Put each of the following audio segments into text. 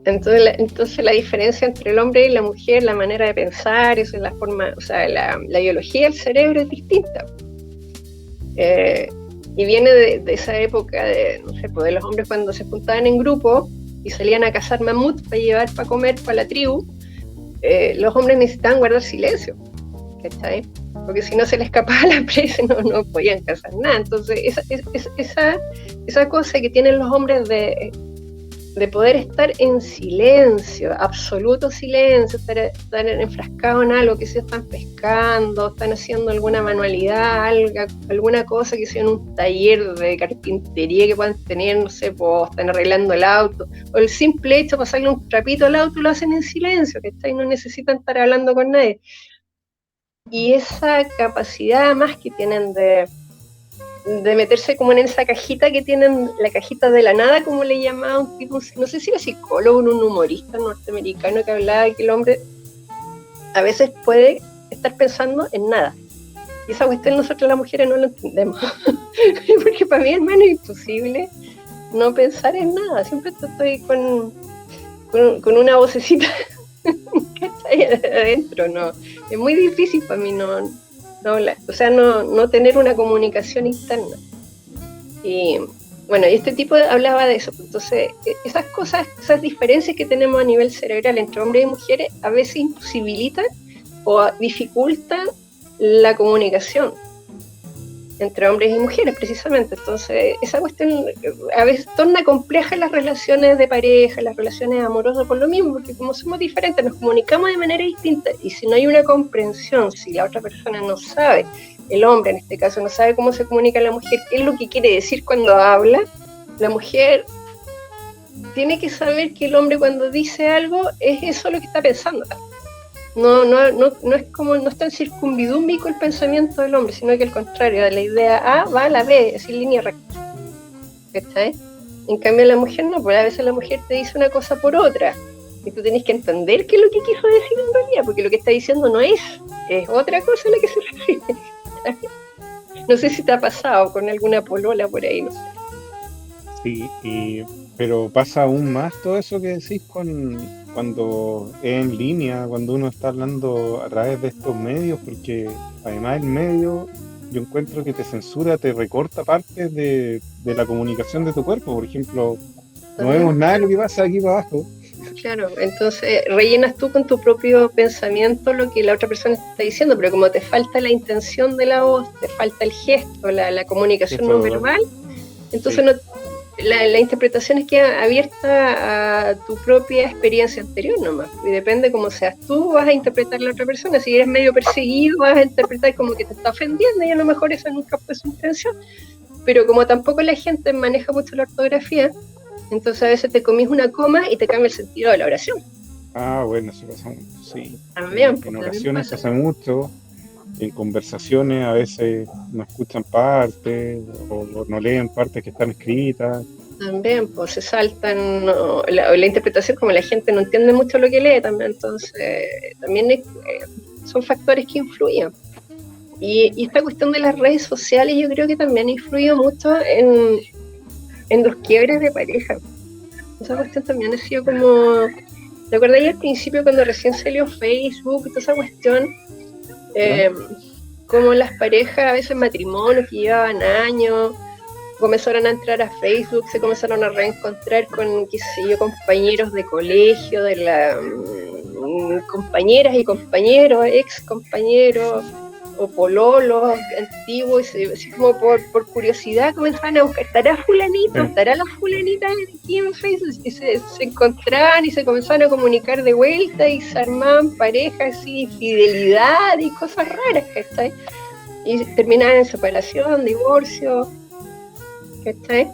Entonces la diferencia entre el hombre y la mujer, la manera de pensar, eso es la forma, o sea, la biología del cerebro es distinta. Y viene de esa época de, no sé, pues de los hombres cuando se juntaban en grupo y salían a cazar mamuts para llevar para comer para la tribu, los hombres necesitaban guardar silencio, ¿cachai? Porque si no se les escapaba la presa, no podían cazar nada. Entonces, esa cosa que tienen los hombres de poder estar en silencio, absoluto silencio, estar enfrascados en algo, que se están pescando, están haciendo alguna manualidad, alguna cosa, que sea en un taller de carpintería que puedan tener, no sé, pues están arreglando el auto, o el simple hecho de pasarle un trapito al auto lo hacen en silencio, que no necesitan estar hablando con nadie. Y esa capacidad más que tienen de meterse como en esa cajita que tienen, la cajita de la nada, como le llamaba un tipo, no sé si era psicólogo, un humorista norteamericano que hablaba de que el hombre a veces puede estar pensando en nada. Y esa cuestión nosotros las mujeres no lo entendemos. Porque para mí, hermano, es imposible no pensar en nada. Siempre estoy con una vocecita que está ahí adentro, ¿no? Es muy difícil para mí no tener una comunicación interna. Y bueno, y este tipo hablaba de eso. Entonces, esas cosas, esas diferencias que tenemos a nivel cerebral entre hombres y mujeres, a veces imposibilitan o dificultan la comunicación entre hombres y mujeres, precisamente. Entonces, esa cuestión a veces torna complejas las relaciones de pareja, las relaciones amorosas por lo mismo, porque como somos diferentes, nos comunicamos de manera distinta, y si no hay una comprensión, si la otra persona no sabe, el hombre en este caso no sabe cómo se comunica la mujer, qué es lo que quiere decir cuando habla, la mujer tiene que saber que el hombre cuando dice algo es eso lo que está pensando. No es como, no es tan circunvidúmico el pensamiento del hombre, sino que al contrario, de la idea A va a la B, es en línea recta. ¿Cachai? En cambio la mujer no, porque a veces la mujer te dice una cosa por otra, y tú tenés que entender qué es lo que quiso decir en realidad, porque lo que está diciendo no es otra cosa a la que se refiere. No sé si te ha pasado con alguna polola por ahí, no sé. Sí, pero pasa aún más todo eso que decís cuando es en línea, cuando uno está hablando a través de estos medios, porque además el medio, yo encuentro que te censura, te recorta partes de la comunicación de tu cuerpo. Por ejemplo, no vemos nada de lo que pasa aquí para abajo. Claro, entonces rellenas tú con tu propio pensamiento lo que la otra persona te está diciendo, pero como te falta la intención de la voz, te falta el gesto, la comunicación no Eso, verbal, entonces sí, la interpretación es que abierta a tu propia experiencia anterior nomás, y depende cómo seas tú, vas a interpretar a la otra persona. Si eres medio perseguido, vas a interpretar como que te está ofendiendo, y a lo mejor esa nunca fue su intención, pero como tampoco la gente maneja mucho la ortografía, entonces a veces te comís una coma y te cambia el sentido de la oración. ah, bueno, eso pasa mucho, sí. También, En pues también oraciones se pasa. hace mucho, en conversaciones a veces no escuchan partes o no leen partes que están escritas. También, pues se saltan, no, la interpretación, como la gente no entiende mucho lo que lee también, entonces también son factores que influyen. Y esta cuestión de las redes sociales yo creo que también ha influido mucho en los quiebres de pareja. Esa cuestión también ha sido como, ¿te acuerdas al principio cuando recién salió Facebook y toda esa cuestión? ¿Ya? Eh, como las parejas, a veces matrimonios que llevaban años, comenzaron a entrar a Facebook, se comenzaron a reencontrar con, qué sé yo, compañeros de colegio, compañeras y compañeros, ex compañeros o pololos antiguos, y así como por curiosidad comenzaban a buscar, ¿estará fulanito? Sí. ¿Estará la fulanita aquí en Facebook? Y se encontraban y se comenzaban a comunicar de vuelta y se armaban parejas y fidelidad y cosas raras, ¿cachai? Y terminaban en separación, divorcio, ¿cachai?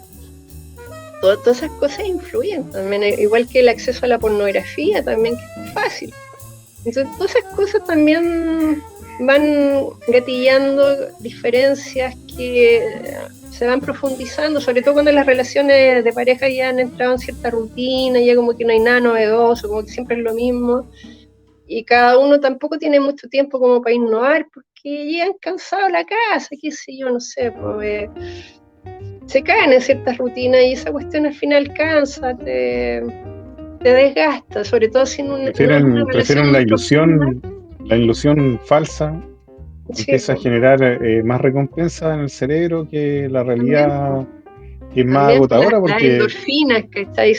Todas esas cosas influyen también, igual que el acceso a la pornografía también, que es fácil. Entonces, todas esas cosas también van gatillando diferencias que se van profundizando, sobre todo cuando las relaciones de pareja ya han entrado en cierta rutina, ya como que no hay nada novedoso, como que siempre es lo mismo, y cada uno tampoco tiene mucho tiempo como para innovar, porque llegan cansados a la casa, qué sé yo, no sé, pues, se caen en ciertas rutinas y esa cuestión al final cansa, te desgasta, sobre todo si no es una relación prefieren muy profunda. la ilusión falsa, Sí, empieza a pues, generar más recompensa en el cerebro que la también, realidad, que es más también pues, agotadora las porque, endorfinas, ¿cachai?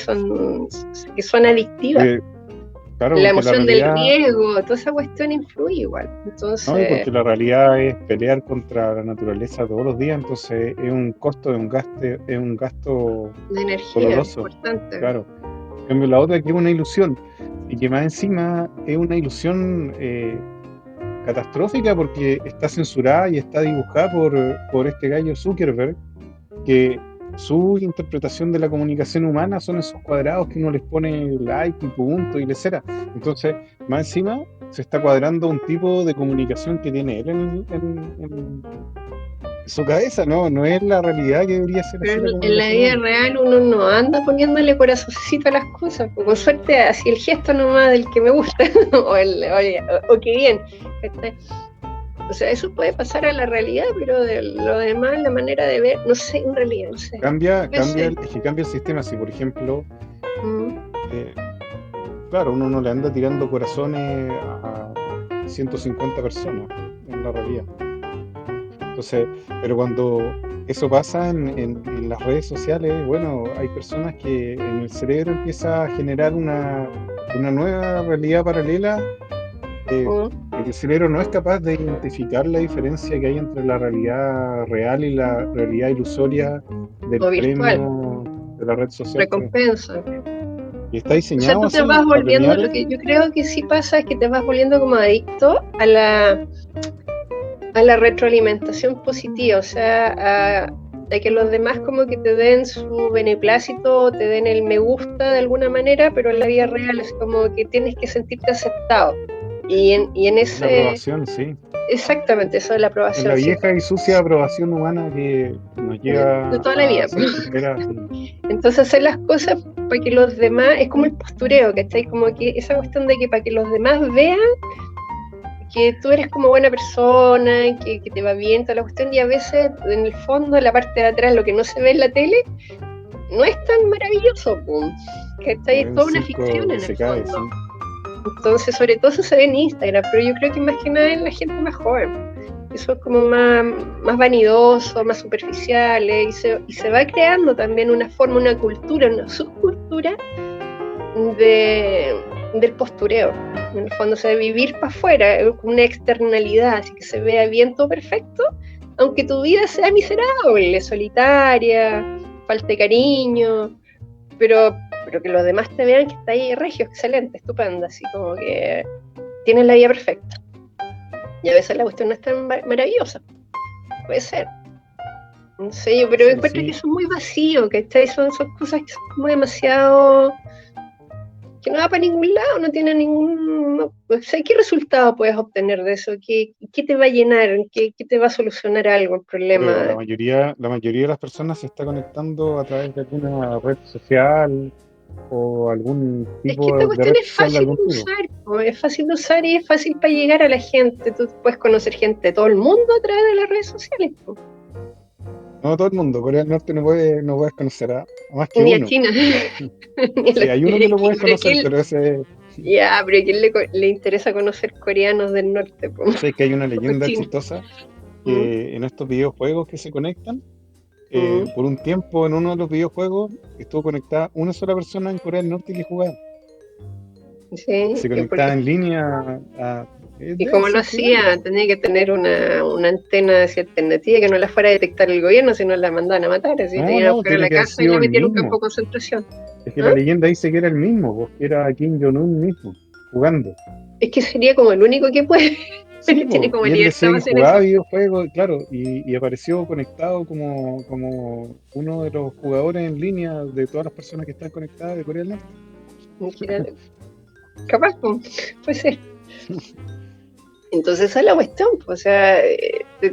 Que son adictivas. eh, claro, La porque la emoción del realidad, riesgo, toda esa cuestión influye igual. no, y Entonces, porque la realidad es pelear contra la naturaleza todos los días, entonces es un costo, es un gasto la energía es doloroso, importante. claro. En cambio, la otra que es una ilusión, y que más encima es una ilusión catastrófica porque está censurada y está dibujada por este gallo Zuckerberg, que su interpretación de la comunicación humana son esos cuadrados que uno les pone like y punto y letera. Entonces, más encima, se está cuadrando un tipo de comunicación que tiene él en su cabeza, ¿no? No es la realidad que debería ser así Pero la en la comunicación vida humana. real uno no anda poniéndole corazoncito a las cosas, pues, con suerte así el gesto nomás del que me gusta, o que bien. ¿Cachai? O sea, eso puede pasar a la realidad, pero de lo demás, la manera de ver, no sé, en realidad, no sé. Puede ser. Es que cambia el sistema. Si, por ejemplo, Mm. eh, claro, uno no le anda tirando corazones a 150 personas en la realidad. Entonces, pero cuando eso pasa en las redes sociales, bueno, hay personas que en el cerebro empieza a generar una nueva realidad paralela, Mm. porque el cerebro no es capaz de identificar la diferencia que hay entre la realidad real y la realidad ilusoria del O virtual, premio de la red social. recompensa. Y está O sea, diseñado tú te así, vas para volviendo, premiar. lo que yo creo que sí pasa es que te vas volviendo como adicto a la retroalimentación positiva, o sea, a que los demás como que te den su beneplácito, te den el me gusta de alguna manera, pero en la vida real es como que tienes que sentirte aceptado. Y en La ese, aprobación, sí. exactamente, eso de la Es la aprobación, sí, vieja y sucia aprobación humana que nos de lleva toda la a vida. hacer tonteras. Entonces hacer las cosas para que los demás, es como el postureo, ¿cachai? Como que esa cuestión de que para que los demás vean que tú eres como buena persona, que te va bien, toda la cuestión, y a veces en el fondo, en la parte de atrás, lo que no se ve en la tele, no es tan maravilloso, pum, que está ahí Es un toda una circo ficción que en el se cae, fondo. sí. Entonces, sobre todo eso se ve en Instagram, pero yo creo que más que nada en la gente más joven. Eso es como más vanidoso, más superficial, y se va creando también una forma, una cultura, una subcultura del postureo. En el fondo, se de vivir para afuera, una externalidad, así que se vea bien todo perfecto, aunque tu vida sea miserable, solitaria, falte cariño, pero que los demás te vean que está ahí regio, excelente, estupendo, así como que tienes la vida perfecta. Y a veces la cuestión no es tan maravillosa, puede ser. No sé, yo, pero Sí, encuentro que sí. son muy vacíos, que son cosas que son como demasiado que no va para ningún lado, no tiene ningún... No, o sea, ¿qué resultado puedes obtener de eso? ¿Qué te va a llenar? ¿Qué te va a solucionar algo, el Pero problema? la mayoría de las personas se está conectando a través de alguna red social o algún Es que esta tipo de cuestión red es social de fácil algún de tipo. usar, ¿no? Es fácil de usar y es fácil para llegar a la gente. Tú puedes conocer gente de todo el mundo a través de las redes sociales, ¿no? No todo el mundo, Corea del Norte no puedes conocer a más que Ni a uno. China, ni a Sí, los hay uno que lo puedes pero conocer, pero ese, ya, pero ¿a quién le interesa conocer coreanos del norte, po? sé que hay una O leyenda chinos. chistosa Mm, que en estos videojuegos que se conectan, mm. por un tiempo en uno de los videojuegos estuvo conectada una sola persona en Corea del Norte que jugaba. Y Sí, se y conectaba en línea a... ¿y debe cómo lo ser genial. hacía? Tenía que tener una antena así alternativa que no la fuera a detectar el gobierno, si no la mandaban a matar. Así No, tenían no, fuera tiene la que haber casa y sido la el metían en un campo mismo. de concentración. Es que la ¿Ah? leyenda dice que era el mismo, porque era Kim Jong-un mismo, jugando. Es que sería como el único que puede, Sí, que tiene po, como y él libertad decía para que hacer jugaba eso. videojuegos, claro, y apareció conectado como uno de los jugadores en línea de todas las personas que están conectadas de Corea del Norte. Capaz, puede ser. Entonces esa es la cuestión, pues, o sea, tú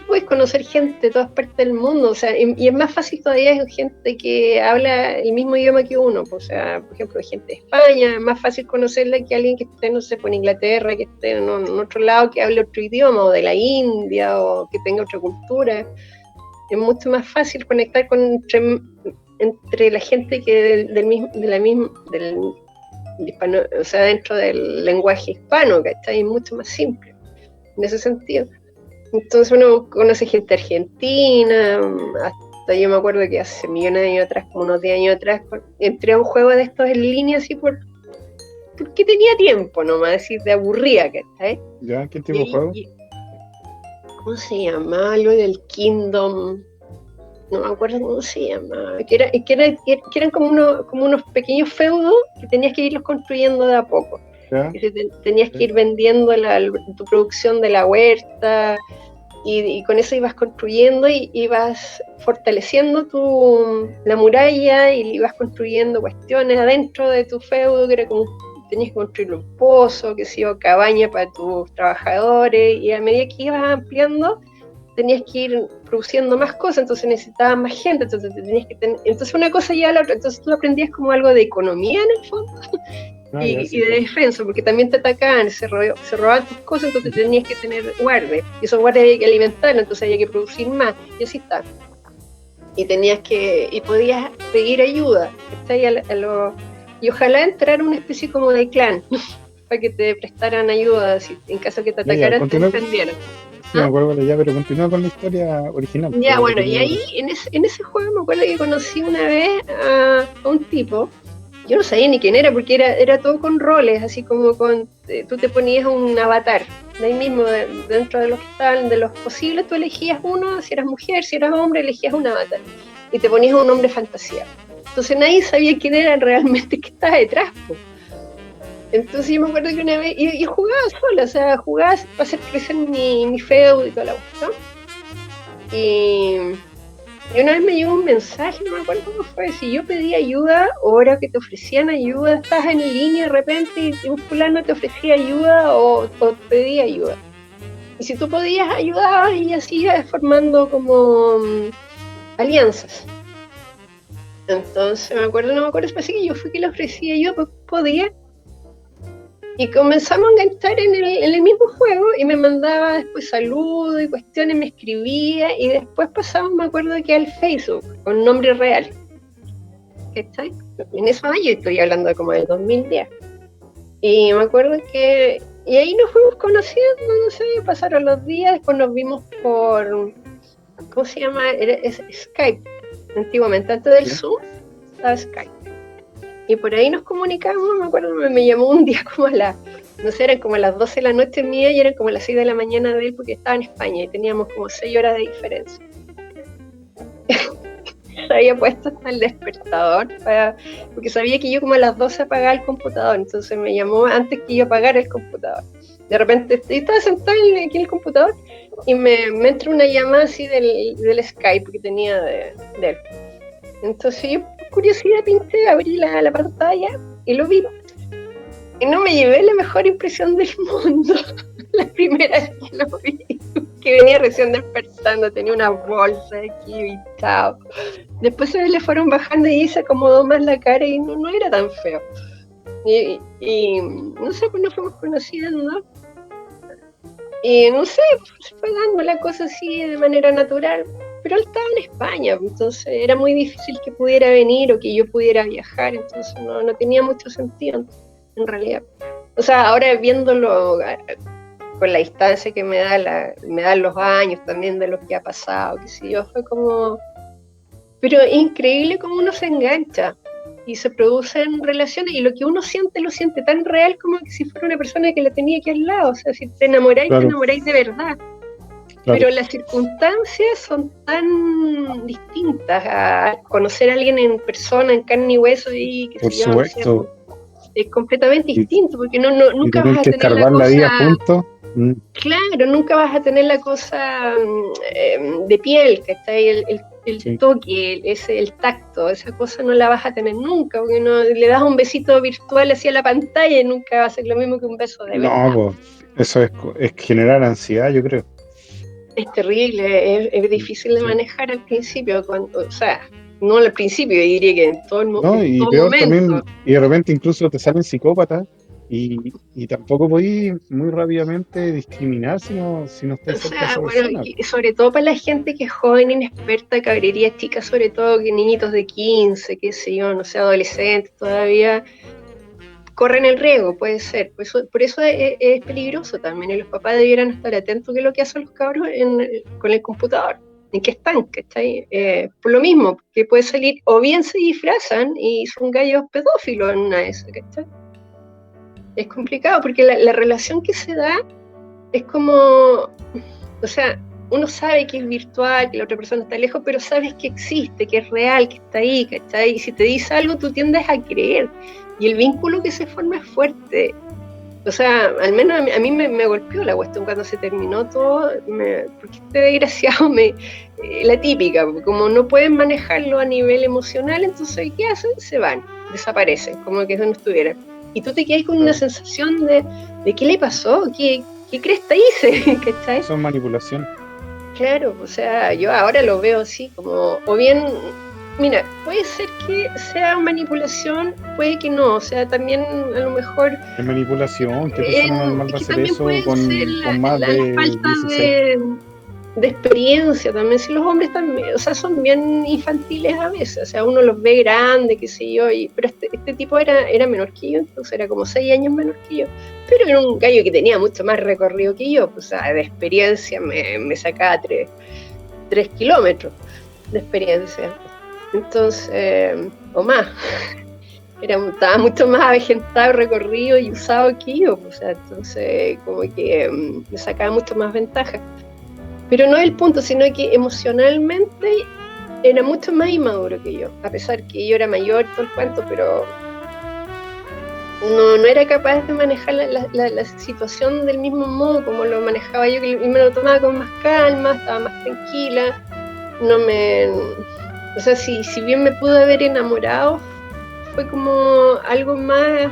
puedes conocer gente de todas partes del mundo, o sea, y es más fácil todavía es gente que habla el mismo idioma que uno, pues, o sea, por ejemplo, gente de España, es más fácil conocerla que alguien que esté, no sé, por Inglaterra, que esté en otro lado, que hable otro idioma, o de la India, o que tenga otra cultura. Es mucho más fácil conectar entre la gente que del hispano, o sea, dentro del lenguaje hispano, ¿cachai? Es mucho más simple en ese sentido. Entonces uno conoce gente argentina, hasta yo me acuerdo que hace millones de años atrás, como unos 10 años atrás, entré a un juego de estos en línea así porque tenía tiempo nomás, decir, de aburrida, ¿cachai? ¿Ya? ¿Qué tipo de juego? ¿Cómo se llama? Algo del Kingdom, no me acuerdo cómo se llama, que eran como unos pequeños feudos que tenías que irlos construyendo de a poco. ¿Ya? Tenías que ir vendiendo tu producción de la huerta y con eso ibas construyendo y ibas fortaleciendo la muralla y ibas construyendo cuestiones adentro de tu feudo, que era como tenías que construir un pozo, que se iba cabaña para tus trabajadores, y a medida que ibas ampliando tenías que ir produciendo más cosas, entonces necesitabas más gente, entonces entonces una cosa lleva a la otra, entonces tú aprendías como algo de economía en el fondo. Y de defensa, porque también te atacaban, se robaban tus cosas, entonces tenías que tener guardias, y esos guardias había que alimentarlos, entonces había que producir más, y así está. Y podías pedir ayuda, y ojalá entrar a una especie como de clan, para que te prestaran ayuda, en caso que te atacaran, te defendieran. Sí, me acuerdo ya, pero continúa con la historia original. Ya, bueno, y ahí, en ese juego me acuerdo que conocí una vez a un tipo. Yo no sabía ni quién era, porque era todo con roles, así como tú te ponías un avatar, de ahí mismo, dentro de los que estaban, de los posibles, tú elegías uno, si eras mujer, si eras hombre, elegías un avatar, y te ponías un hombre fantasía. Entonces nadie sabía quién era realmente que estaba detrás, pues. Entonces yo me acuerdo que una vez, yo jugaba sola, o sea, jugaba para hacer crecer mi feudo y toda la cuestión. Y una vez me llegó un mensaje, no me acuerdo cómo fue, si yo pedía ayuda, o era que te ofrecían ayuda, estás en línea de repente y un fulano te ofrecía ayuda o pedía ayuda. Y si tú podías ayudar, y así ibas formando como alianzas. Entonces no me acuerdo, parece que yo fui que le ofrecí ayuda, pues podía. Y comenzamos a enganchar en el mismo juego, y me mandaba después saludos y cuestiones, me escribía, y después pasamos, me acuerdo que al Facebook, con nombre real. ¿Cachai? En esos años estoy hablando como del 2010. Y me acuerdo que... Y ahí nos fuimos conociendo, no sé, pasaron los días, después nos vimos por... ¿Cómo se llama? Es Skype, antiguamente, antes del Zoom, estaba Skype. Y por ahí nos comunicamos, me acuerdo, me llamó un día como no sé, eran como las 12 de la noche mía y eran como las 6 de la mañana de él, porque estaba en España y teníamos como 6 horas de diferencia. Se había puesto hasta el despertador, porque sabía que yo como a las 12 apagaba el computador, entonces me llamó antes que yo apagara el computador. De repente estaba sentada aquí en el computador y me entró una llamada así del Skype que tenía de él. Entonces yo, por curiosidad, pinté, abrí la pantalla y lo vi. Y no me llevé la mejor impresión del mundo la primera vez que lo vi. Que venía recién despertando, tenía una bolsa aquí y chao. Después se le fueron bajando y se acomodó más la cara y no era tan feo. Y no sé, pues nos fuimos conociendo. Y no sé, se fue dando la cosa así de manera natural. Pero él estaba en España, entonces era muy difícil que pudiera venir o que yo pudiera viajar, entonces no tenía mucho sentido en realidad. O sea, ahora viéndolo con la distancia que me dan los años también de lo que ha pasado, qué sé yo, fue como... Pero es increíble cómo uno se engancha y se producen relaciones, y lo que uno siente, lo siente tan real como que si fuera una persona que la tenía aquí al lado. O sea, si te enamoráis, claro, te enamoráis de verdad. Claro. Pero las circunstancias son tan distintas a conocer a alguien en persona, en carne y hueso, y que por supuesto. Es completamente distinto, porque nunca vas a tener la cosa... la vida juntos. Claro, nunca vas a tener la cosa de piel, que está ahí, el sí, toque, el tacto, esa cosa no la vas a tener nunca, porque no le das un besito virtual hacia la pantalla y nunca va a ser lo mismo que un beso de verdad. No, pues, eso es generar ansiedad, yo creo. Es terrible, es difícil de manejar al principio, o sea, no al principio, yo diría que en todo el mundo. No, y peor momento. También, y de repente incluso te salen psicópatas Y tampoco podéis muy rápidamente discriminar si no O estáis cerca de sea, esa bueno, persona. y sobre todo para la gente que es joven, inexperta, cabrería chica, sobre todo que niñitos de 15, qué sé yo, no sé, adolescentes todavía, corren el riesgo, puede ser. Por eso es peligroso también, y los papás debieran estar atentos a qué es lo que hacen los cabros con el computador, en qué están, ¿cachai? Por lo mismo, que puede salir, o bien se disfrazan y son gallos pedófilos en una de esas, ¿cachai? Es complicado porque la relación que se da es como, o sea, uno sabe que es virtual, que la otra persona está lejos, pero sabes que existe, que es real, que está ahí, ¿cachai? Y si te dice algo, tú tiendes a creer. Y el vínculo que se forma es fuerte. O sea, al menos a mí me golpeó la cuestión cuando se terminó todo, porque este desgraciado la típica, como no pueden manejarlo a nivel emocional, entonces, ¿qué hacen? Se van, desaparecen, como que eso no estuviera. Y tú te quedas con una Claro. sensación de ¿qué le pasó? ¿Qué cresta hice? ¿Cachai? Eso es manipulación. Claro, o sea, yo ahora lo veo así, como, o bien, mira, puede ser que sea manipulación, puede que no, o sea, también a lo mejor, Es manipulación. ¿Qué persona normal va a es que hacer también eso puede ser con más la de falta 16? de experiencia también, si los hombres también, o sea, son bien infantiles a veces, o sea, uno los ve grandes, qué sé yo, pero este tipo era menor que yo, entonces era como 6 años menor que yo, pero era un gallo que tenía mucho más recorrido que yo, pues, o sea, de experiencia me sacaba 3 kilómetros de experiencia, entonces, o más. Estaba mucho más avejentado, recorrido y usado que yo, pues, o sea, entonces como que me sacaba mucho más ventaja. Pero no es el punto, sino que emocionalmente era mucho más inmaduro que yo, a pesar que yo era mayor, todo el cuento, pero no era capaz de manejar la situación del mismo modo como lo manejaba yo, que me lo tomaba con más calma, estaba más tranquila, no me... O sea, si bien me pude haber enamorado, fue como algo más,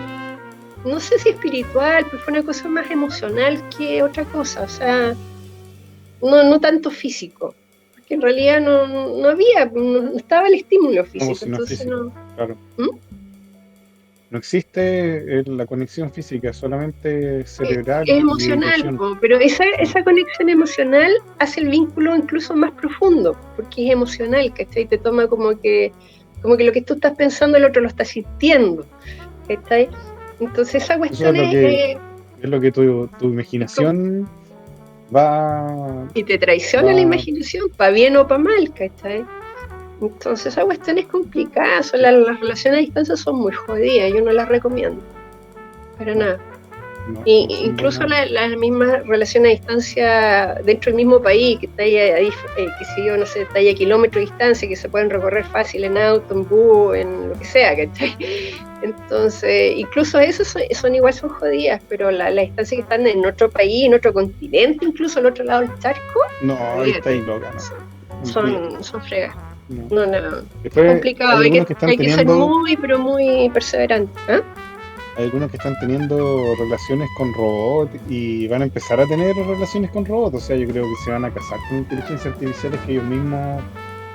no sé si espiritual, pero fue una cosa más emocional que otra cosa, o sea, no tanto físico, porque en realidad no había, no estaba el estímulo No, físico, si no es entonces físico. no. Claro. ¿Mm? No existe la conexión física, solamente cerebral Es y de emocional, ilusión. pero Sí. esa conexión emocional hace el vínculo incluso más profundo, porque es emocional, ¿cachai? Te toma como que lo que tú estás pensando el otro lo está sintiendo, ¿cachai? Entonces esa Eso cuestión es lo que tu es como, imaginación va, y te traiciona la va, imaginación, para bien o para mal, ¿cachai? Entonces esa cuestión es complicada, las relaciones a distancia son muy jodidas, yo no las recomiendo, para no, nada. no son Incluso buenas. la misma relación a distancia dentro del mismo país, que está ahí, que si yo no sé, está ahí a kilómetros de distancia, que se pueden recorrer fácil en auto, en bus, en lo que sea, ¿cachai? Entonces, incluso esas son igual, son jodidas, pero la distancia que están en otro país, en otro continente, incluso al otro lado del charco, No, ahí está ahí olvídate, loca, no. son, Olvídate. son fregas. No. No, es Después complicado, hay algunos que están hay que ser teniendo, muy, pero muy perseverante. ¿Ah? hay algunos que están teniendo relaciones con robots y van a empezar a tener relaciones con robots. O sea, yo creo que se van a casar con inteligencias artificiales que ellos mismos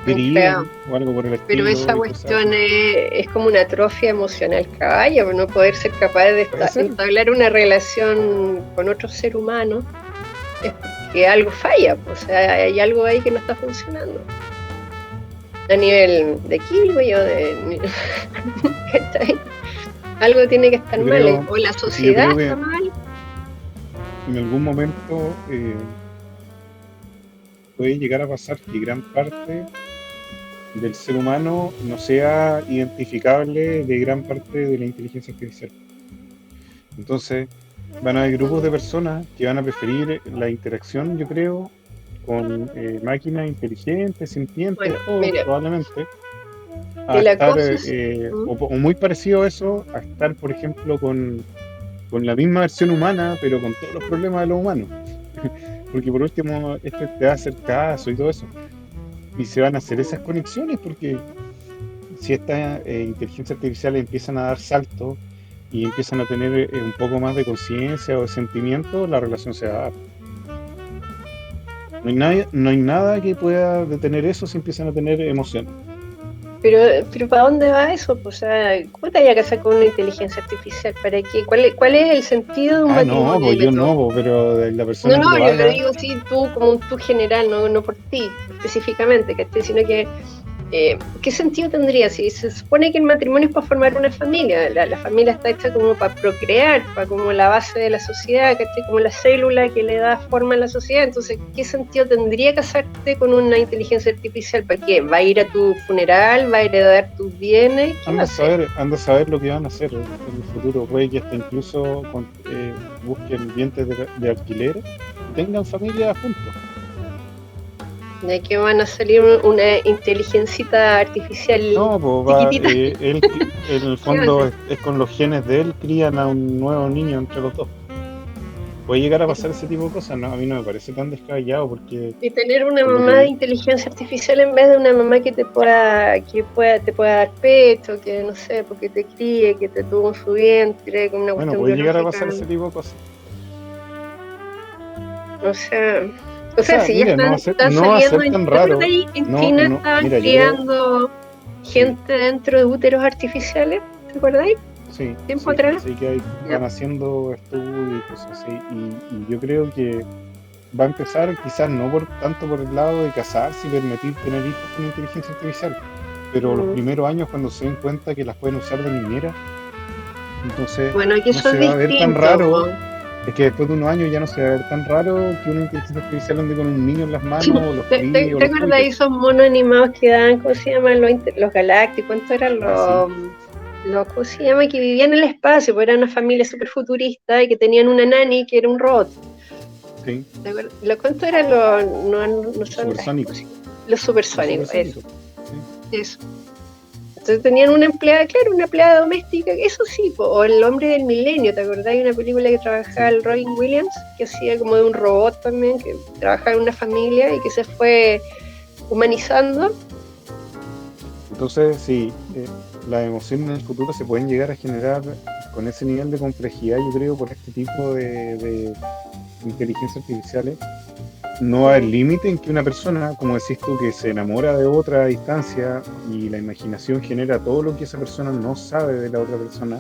Creo. querían o algo por el Pero esa estilo y cosas cuestión así. es como una atrofia emocional, caballo, por no poder ser capaz de Puede ser. entablar una relación con otro ser humano, es porque algo falla, pues, o sea, hay algo ahí que no está funcionando. A nivel de químico, ¿cachai? Algo tiene que estar Yo mal, creo, o la es que yo sociedad creo está que mal. en algún momento puede llegar a pasar que gran parte del ser humano no sea identificable de gran parte de la inteligencia artificial. Entonces, van a haber grupos de personas que van a preferir la interacción, yo creo, con máquinas inteligentes, sintientes, Bueno, todos mira, probablemente, a el estar, acoso es... o muy parecido a eso, a estar, por ejemplo, con la misma versión humana, pero con todos los problemas de los humanos. Porque por último, este te va a hacer caso y todo eso. Y se van a hacer esas conexiones porque si estas inteligencias artificiales empiezan a dar saltos y empiezan a tener un poco más de conciencia o de sentimiento, la relación se va a dar. No hay nada que pueda detener eso si empiezan a tener emociones. pero ¿para dónde va eso? O sea, ¿cómo te vayas a casar con una inteligencia artificial? ¿Para qué? ¿Cuál es el sentido de un No, matrimonio? pues yo Dime tú. no, pues, pero de la No, persona que no, lo yo lo haga, digo así, tú como un tú general, no por ti específicamente, ¿cachai? Sino que, ¿qué sentido tendría si se supone que el matrimonio es para formar una familia? La familia está hecha como para procrear, para como la base de la sociedad, ¿cachai? Como la célula que le da forma a la sociedad. Entonces, ¿qué sentido tendría casarte con una inteligencia artificial? ¿Para qué? ¿Va a ir a tu funeral? ¿Va a heredar tus bienes? ¿Qué va a hacer? anda a saber lo que van a hacer en el futuro. Puede que hasta incluso busquen vientres de alquiler y tengan familia juntos. De que van a salir una inteligencita artificial No, pues chiquitita. en el ¿Qué va a fondo hacer? es con los genes de él, crían a un nuevo niño entre los dos. Puede llegar a pasar ese tipo de cosas, no, a mí no me parece tan descabellado porque, Y tener una por lo mamá de que, inteligencia artificial en vez de una mamá que te pueda dar pecho, que no sé, porque te críe, que te tuvo en su vientre, con una bueno, cuestión puede llegar a biológica. pasar ese tipo de cosas. O sea, O sea, si ya mira, están no va a saliendo, ser tan ¿te acuerdas raro. ahí en No, China no, estaban mira, yo creo, criando sí, gente dentro de úteros artificiales? ¿Te acordáis? Tiempo atrás. sí que Ya. van haciendo estudios y cosas así. Y yo creo que va a empezar quizás no tanto por el lado de casarse y permitir tener hijos con inteligencia artificial, pero los Mm. primeros años cuando se den cuenta que las pueden usar de niñera, entonces Bueno, aquí no eso es se va a ver tan distinto, raro. po. Es que después de unos años ya no se va a ver tan raro que una inteligencia artificial ande con un niño en las manos o los ¿Te, críe te, o te los acuerdas cuide. esos monos animados que daban, ¿cómo se llaman? Los galácticos, ¿cuánto eran Ah, sí, ¿cómo se llama? Que vivían en el espacio, pues eran una familia súper futurista y que tenían una nani que era un robot. sí, ¿Te acuerdas? ¿Cuánto eran no son, ay, ¿cómo supersónico, se llama? Los los supersónicos? supersónicos. Sí. Eso. Entonces tenían una empleada, claro, una empleada doméstica, eso sí, po. O El hombre del milenio, ¿te acordás? Hay una película que trabajaba Sí. el Robin Williams, que hacía como de un robot también, que trabajaba en una familia y que se fue humanizando. Entonces, sí, las emociones en el futuro se pueden llegar a generar con ese nivel de complejidad, yo creo, por este tipo de inteligencias artificiales. No hay límite en que una persona, como decís tú, que se enamora de otra a distancia y la imaginación genera todo lo que esa persona no sabe de la otra persona,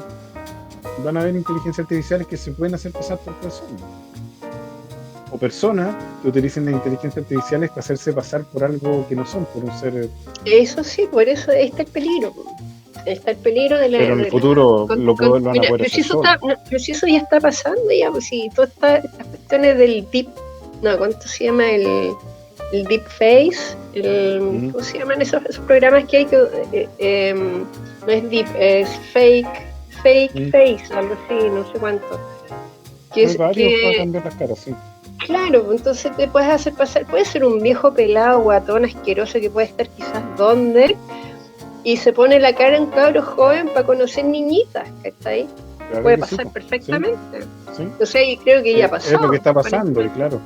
van a haber inteligencias artificiales que se pueden hacer pasar por personas. O personas que utilicen las inteligencias artificiales para hacerse pasar por algo que no son, por un ser. Eso sí, por eso está el peligro. Po. Está el peligro de la... Pero en el De la futuro lo van a mira, poder pero hacer si, solos. pero si eso ya está pasando, ya, pues si todas estas cuestiones del deep... No, ¿cuánto se llama el deep face? Mm. ¿Cómo se llaman esos programas que hay que... no es deep, es fake Mm. face, algo así, no sé cuánto. Hay varios para cambiar las caras, sí. Claro, entonces te puedes hacer pasar, puede ser un viejo pelado, guatón, asqueroso que puede estar quizás donde, y se pone la cara en un cabro joven para conocer niñitas, ¿cachai? Claro Puede que sí, pasar po. perfectamente. Sí. Entonces ahí creo que ya pasó. Es lo que está pasando, y aparentemente, claro,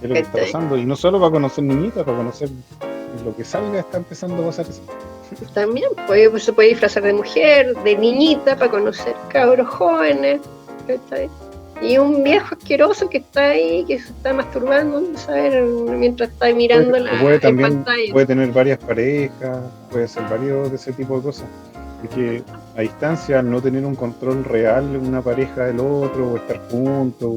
es lo que está ¿cachai? pasando. Y no solo para conocer niñitas, para conocer lo que salga, está empezando a pasar eso. También se puede disfrazar de mujer, de niñita, para conocer cabros jóvenes, ¿cachai? Y un viejo asqueroso que está ahí, que se está masturbando, ¿sabes? Mientras está mirando Puede en también, pantalla. puede tener varias parejas, puede hacer varios de ese tipo de cosas. Es que a distancia, al no tener un control real una pareja del otro, o estar juntos,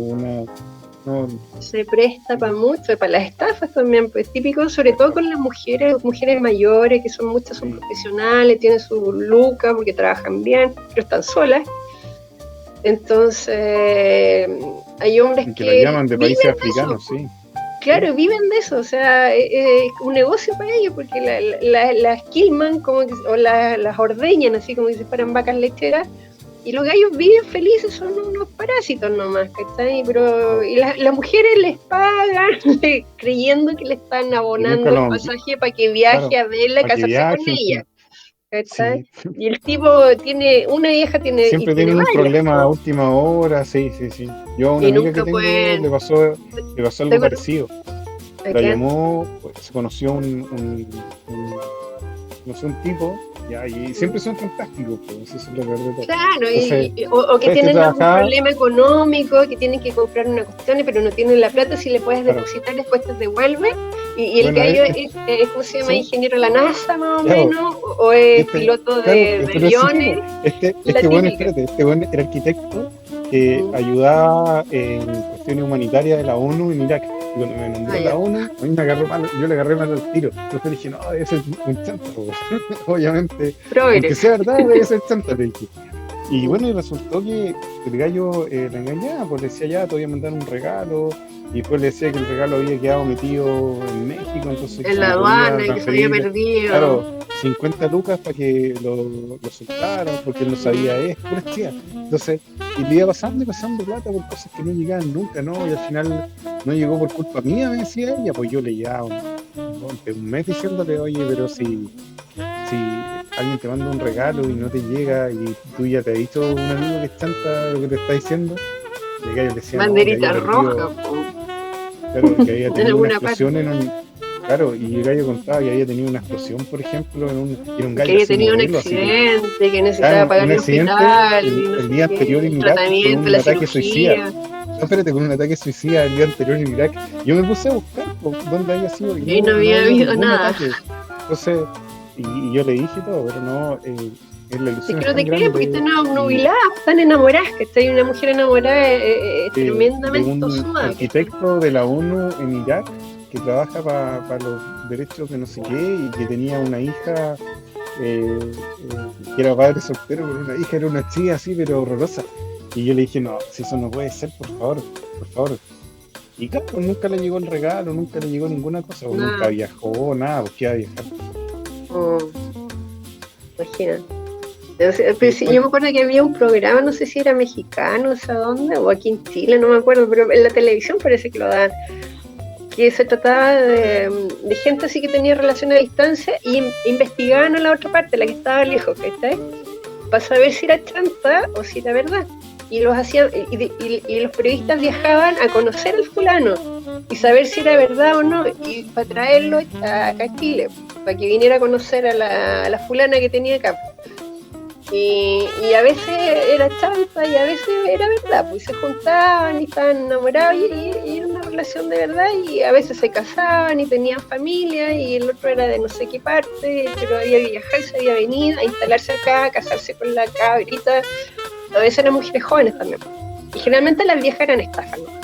no, Se presta para mucho, para las estafas también, pues típico, sobre todo con las mujeres mayores, que son muchas, son sí, profesionales, tienen su luca porque trabajan bien, pero están solas. Entonces, hay hombres que la llaman de países viven de eso, africanos, sí, sí, claro, viven de eso, o sea, es un negocio para ellos, porque las quilman como o las ordeñan, así como si fueran vacas lecheras, y los gallos viven felices, son unos parásitos nomás, ¿cachai? Y las mujeres les pagan creyendo que le están y nunca abonando el lo, pasaje para que viaje claro, a verla, a para que casarse con viajen, ella, ¿cachai? sí, Y el tipo una vieja siempre tiene tienen un varias, problema a po, última hora, sí, sí, sí. Yo a una y amiga que nunca tengo pueden... le pasó ¿Te algo acuerdas? parecido. ¿A La quién? llamó, pues, se conoció no sé, un tipo, ya, y siempre son fantásticos, pues, eso es lo peor de todo. Claro, Entonces, o que sabes que tienen algún trabajaba, problema económico, que tienen que comprar una cuestión, pero no tienen la plata, si le puedes claro, depositar, después te devuelve, ¿Y el Bueno, gallo es, ¿cómo se llama? sí, ¿Ingeniero de la NASA más o ya, po. menos? ¿O es Este, piloto claro, de pero sí, po. aviones? La Bueno, típica. espérate, este bueno era arquitecto que Mm. ayudaba en cuestiones humanitarias de la ONU en Irak. Y cuando me Ah, nombró la ya. ONU, a mí me agarró mal, yo le agarré mal al tiro. Entonces dije, no, debe ser un chanta, po. Obviamente, Progre. aunque sea verdad, debe ser chanta, le dije. Y Mm. bueno, y resultó que el gallo la engañaba, pues le decía ya, te voy a mandar un regalo, y después le decía que el regalo había quedado metido en México, entonces que En si la le podía aduana y que se había transferir, perdido. claro, 50 lucas para que lo soltaran, porque él no sabía Mm. esto, pura tía. Entonces, y le iba pasando y pasando plata por cosas que no llegaban nunca, ¿no? Y al final no llegó por culpa mía, me decía ella, pues yo le llevaba un mes diciéndole, oye, pero si alguien te manda un regalo y no te llega y tú ya te has dicho un amigo que es chanta lo que te está diciendo, y el gallo le decía no, que Banderita había roja, perdido, po. claro, que había En tenido una alguna parte. explosión en un, claro, y el gallo contaba que había tenido una explosión, por ejemplo, era un Que gallo había así tenido un modelo, así que, accidente, que necesitaba claro, pagar un el accidente hospital y no el sé día anterior qué, en el Irak con tratamiento, un la ataque suicida. cirugía. No, espérate, con un ataque suicida el día anterior en Irak. Yo me puse a buscar po, dónde había sido y Y ahí no no había había habido ningún nada. ataque. Entonces, y yo le dije todo, pero no, la Es ilusión que es no tan te crees porque grande están y obnubiladas, están enamoradas, que está una mujer enamorada es de tremendamente un tosuda. ¿Cachai? arquitecto de la ONU en Irak que trabaja para los derechos de no sé qué y que tenía una hija que era padre soltero con una hija, era una chica así, pero horrorosa. Y yo le dije, no, si eso no puede ser, por favor. Y claro, nunca le llegó el regalo, nunca le llegó ninguna cosa, o nunca Nada. viajó, nada, pues qué iba a viajar. Imagina. O sea, pero Y sí, yo me acuerdo que había un programa, no sé si era mexicano, o sea, dónde, o aquí en Chile, no me acuerdo, pero en la televisión parece que lo daban, que se trataba de gente así que tenía relación a distancia y investigaban a la otra parte, la que estaba lejos, ¿cachai? Para saber si era chanta o si era verdad. Y los hacían, y los periodistas viajaban a conocer al fulano y saber si era verdad o no, y para traerlo acá a Chile, para que viniera a conocer a la fulana que tenía acá. Y a veces era chanta y a veces era verdad, pues se juntaban y estaban enamorados y era una relación de verdad y a veces se casaban y tenían familia y el otro era de no sé qué parte, pero había viajado y se había venido a instalarse acá, a casarse con la cabrita. A veces eran mujeres jóvenes también. Y generalmente las viejas eran estafas, ¿no?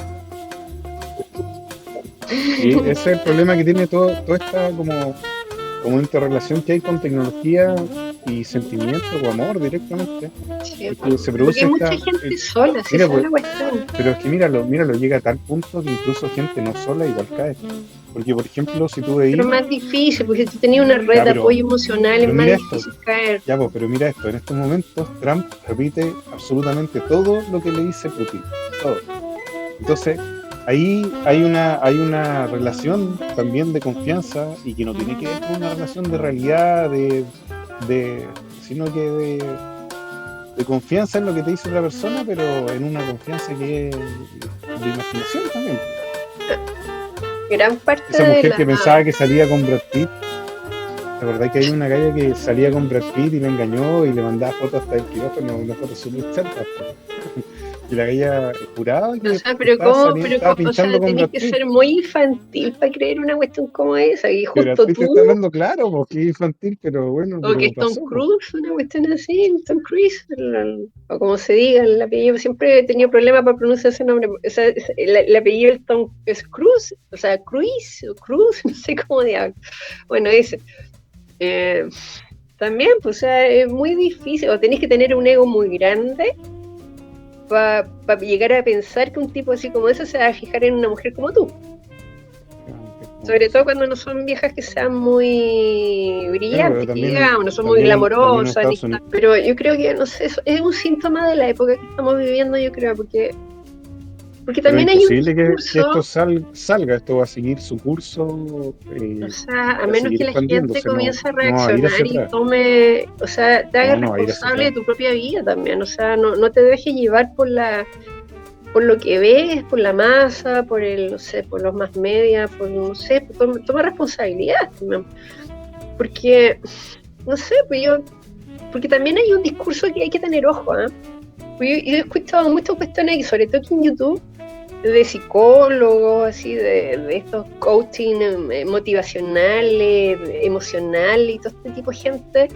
y ese es el problema que tiene toda esta como interrelación que hay con tecnología y sentimiento o amor directamente. Sí, Es que se porque produce hay mucha esta. gente sola, si Mira, esa es pues, la cuestión. pero es que míralo, llega a tal punto que incluso gente no sola igual cae. Porque, por ejemplo, si tú Pero veis, es más difícil, porque si tú tenías una red ya, de apoyo emocional es pero más mira esto, difícil caer. ya, pues, pero mira esto, en estos momentos Trump repite absolutamente todo lo que le dice Putin, todo. Entonces, ahí hay una relación también de confianza y que no tiene que ver con una relación de realidad, sino que de confianza en lo que te dice otra persona, pero en una confianza que es de imaginación también. Gran parte Esa de mujer la... que pensaba que salía con Brad Pitt, ¿te acordás que hay una galla que salía con Brad Pitt y le engañó y le mandaba fotos hasta el quirófano, una foto súper chata? Y la galla juraba O que sea, estaba o sea, pinchando con tenés Brad que Pitt. ser muy infantil para creer una cuestión como esa. Y Que Brad justo Pitt te está tú, hablando claro, porque es infantil, pero bueno, o que pero es Tom pasó, pues. Cruise, una cuestión así, Tom Cruise, o como se diga, el apellido. Siempre he tenido problemas para pronunciar ese nombre. O sea, el apellido es Cruz, o sea, Cruise, o Cruz, no sé cómo diablo. Bueno, dice. Eh, también, pues, o sea, es muy difícil, o tenés que tener un ego muy grande para llegar a pensar que un tipo así como ese se va a fijar en una mujer como tú. Sobre todo cuando no son viejas que sean muy Bueno, pero brillantes, que digamos, no son muy también en glamorosas, Estados Unidos. pero yo creo que, no sé, es un síntoma de la época que estamos viviendo, yo creo, porque Pero es también hay un imposible que esto discurso, salga, esto va a seguir su curso o sea, a va a menos seguir que la gente expandiéndose, no, comience a no va a ir hacia reaccionar y atrás, tome, o sea, te hagas no va a ir hacia responsable de atrás. tu propia vida también, o sea, no te dejes llevar por lo que ves, por la masa, por el, no sé, por los más media, por, no sé, toma responsabilidad también. Porque, no sé, porque también hay un discurso que hay que tener ojo, ¿eh? Yo he escuchado muchas cuestiones, y sobre todo aquí en YouTube, de psicólogos, así, de estos coaching motivacionales, emocionales y todo este tipo de gente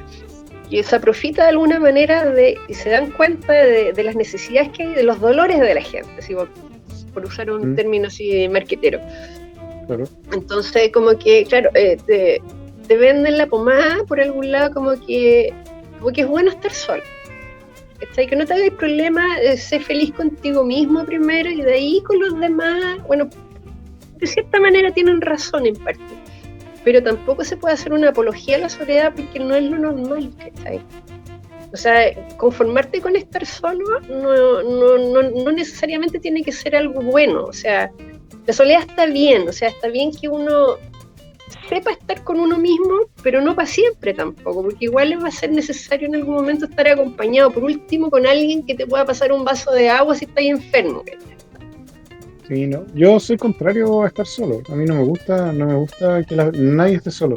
que se aprofita de alguna manera y se dan cuenta de las necesidades que hay, de los dolores de la gente, así, por usar un término así marquetero. Claro. Entonces, como que, claro, te venden la pomada por algún lado, como que es bueno estar solo. Que no te hagas problema, sé feliz contigo mismo primero y de ahí con los demás. Bueno, de cierta manera tienen razón en parte, pero tampoco se puede hacer una apología a la soledad porque no es lo normal, ¿cachai? O sea, conformarte con estar solo no necesariamente tiene que ser algo bueno. O sea, la soledad está bien, o sea, está bien que uno sepa estar con uno mismo, pero no para siempre tampoco, porque igual va a ser necesario en algún momento estar acompañado, por último, con alguien que te pueda pasar un vaso de agua si estás enfermo. Sí, no. Yo soy contrario a estar solo. A mí no me gusta que nadie esté solo.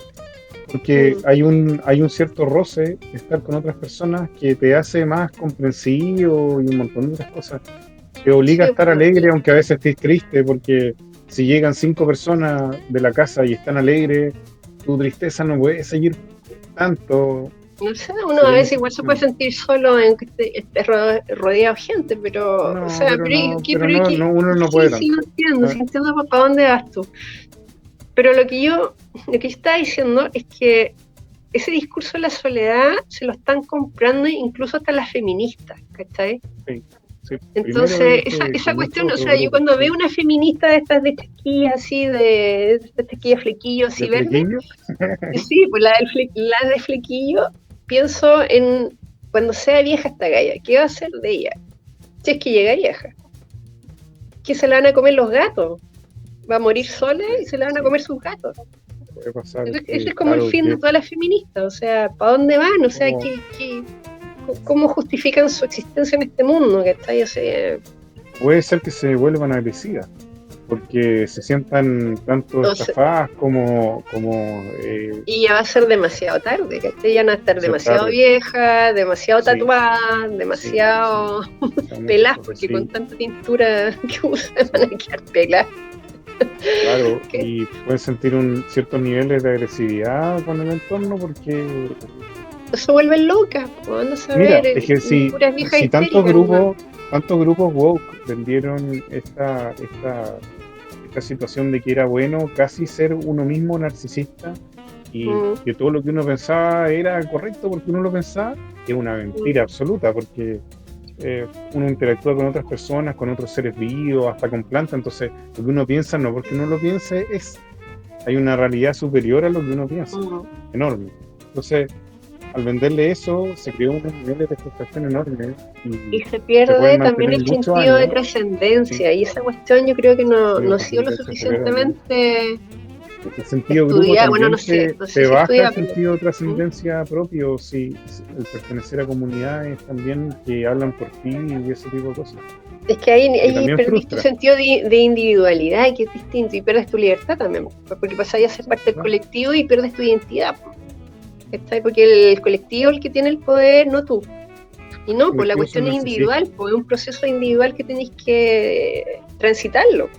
Porque hay un cierto roce de estar con otras personas que te hace más comprensivo y un montón de otras cosas. Te obliga a estar alegre, aunque a veces estés triste, porque si llegan 5 personas de la casa y están alegres, tu tristeza no puede seguir tanto. No sé, uno a veces igual se puede sentir solo en que esté rodeado de gente, pero, No, o sea, uno no puede sí, tanto. entiendo para dónde vas tú. Pero lo que yo estaba diciendo es que ese discurso de la soledad se lo están comprando incluso hasta las feministas, ¿cachai? Sí. Sí, entonces, esa cuestión, o sea, yo cuando veo una feminista de estas de tequilla así, de tequilla flequillo así verde, sí, pues la de flequillo, pienso en cuando sea vieja esta galla, ¿qué va a hacer de ella? Si es que llega vieja, que se la van a comer los gatos, va a morir sola y se la van a comer sus gatos. Puede pasar, ese es como el fin de todas las feministas, o sea, ¿para dónde van? O sea, ¿cómo justifican su existencia en este mundo? ¿Cachai? O sea, puede ser que se vuelvan agresivas, porque se sientan tanto estafadas como y ya va a ser demasiado tarde, ¿cachai? Ya no va a estar demasiado vieja, demasiado tatuada, demasiado pelada, porque con tanta tintura que usan van a quedar peladas. Claro, y pueden sentir ciertos niveles de agresividad con el entorno porque se vuelven locas. ¿Cuándo se mira, es que si tantos grupos woke vendieron esta situación de que era bueno casi ser uno mismo narcisista y que todo lo que uno pensaba era correcto porque uno lo pensaba, es una mentira absoluta porque uno interactúa con otras personas, con otros seres vivos, hasta con plantas, entonces lo que uno piensa no porque uno lo piense hay una realidad superior a lo que uno piensa, enorme. Entonces, al venderle eso, se creó un nivel de frustración enorme. Y se pierde también el sentido de trascendencia, y esa cuestión yo creo que no ha sido lo suficientemente el sentido estudiada. Bueno, no sé se baja el sentido de trascendencia propio si el pertenecer a comunidades también que hablan por ti y ese tipo de cosas. Es que ahí perdiste tu sentido de individualidad, que es distinto, y pierdes tu libertad también, porque pasas a ser parte del colectivo y pierdes tu identidad. Porque el colectivo es el que tiene el poder, no tú. Y no, pues la cuestión es individual, pues es un proceso individual que tenéis que transitarlo.